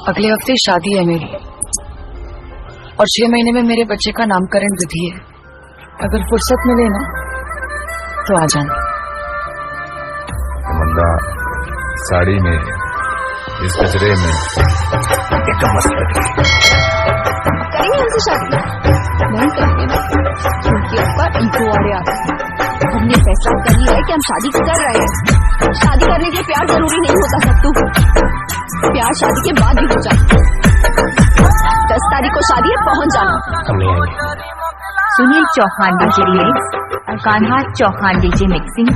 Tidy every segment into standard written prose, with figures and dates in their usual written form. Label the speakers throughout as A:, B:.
A: अगले हफ्ते शादी है मेरी और 6 महीने में मेरे बच्चे का नामकरण विधि है। अगर फुर्सत मिले ना तो आ जाना।
B: मंदा साड़ी में इस गजरे में एक मस्त
C: करेंगे हमसे शादी? नहीं करेंगे ना, क्योंकि अब्बा इनको वाले आते हैं। हमने फैसला कर लिया है कि हम शादी कर रहे हैं। शादी करने के लिए प्यार जरूरी नहीं होता सत्तू, प्यार शादी के बाद भी हो जाता। 10 तारीख को शादी है, पहुंच जाना।
B: हम नहीं आएंगे।
D: Sunil Chauhan DJ remix, Kanha Chauhan DJ mixing.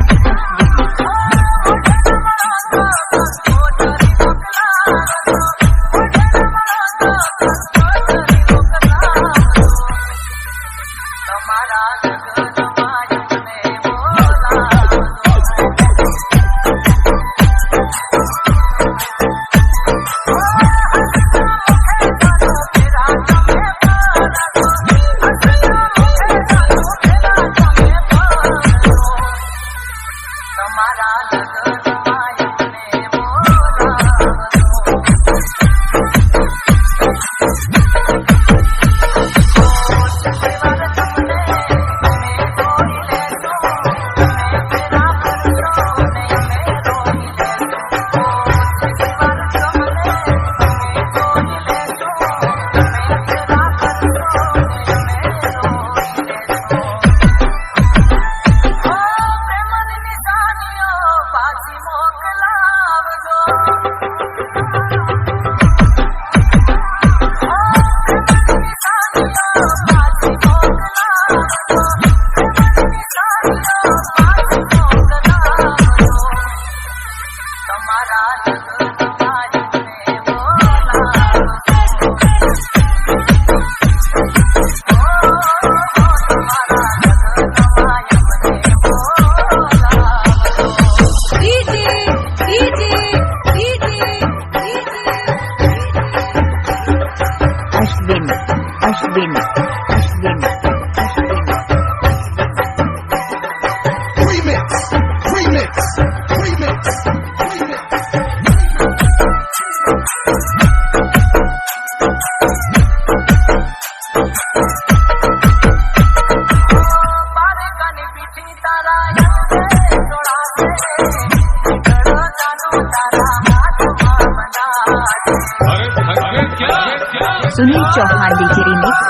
D: Sunil Chauhan DJ remix,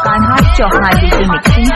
D: Kanha Chauhan DJ mixing.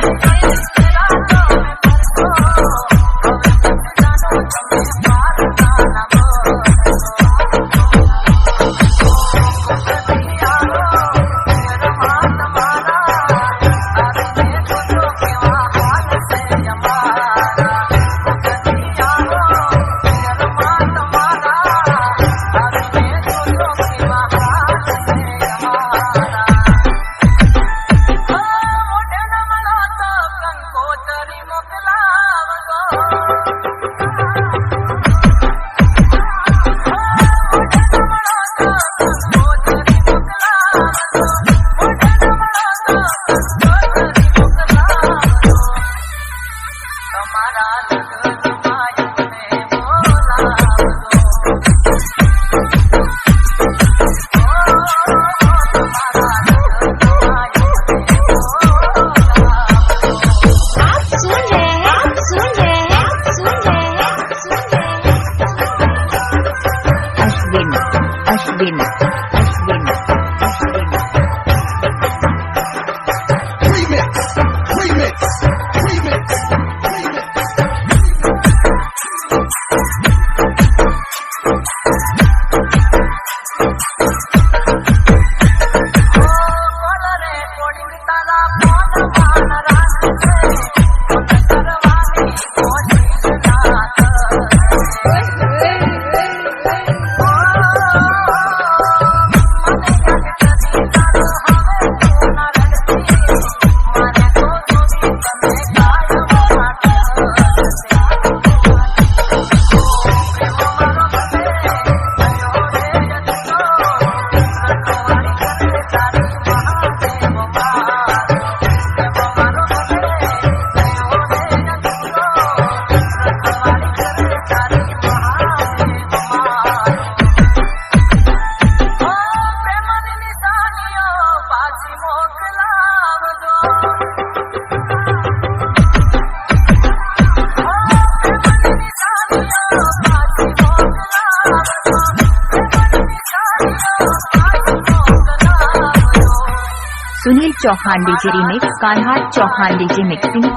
D: Chauhan DJ remix Kanha Chauhan DJ mixing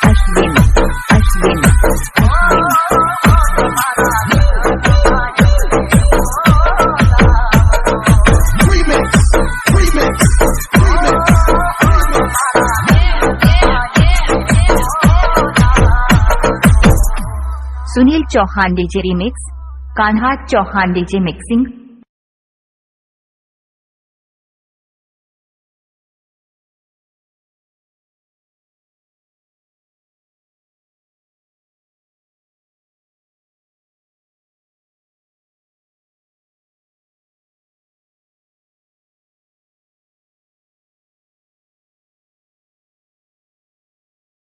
D: Ashwin Ashwin Ashwin Sunil Chauhan DJ remix Kanha Chauhan DJ mixing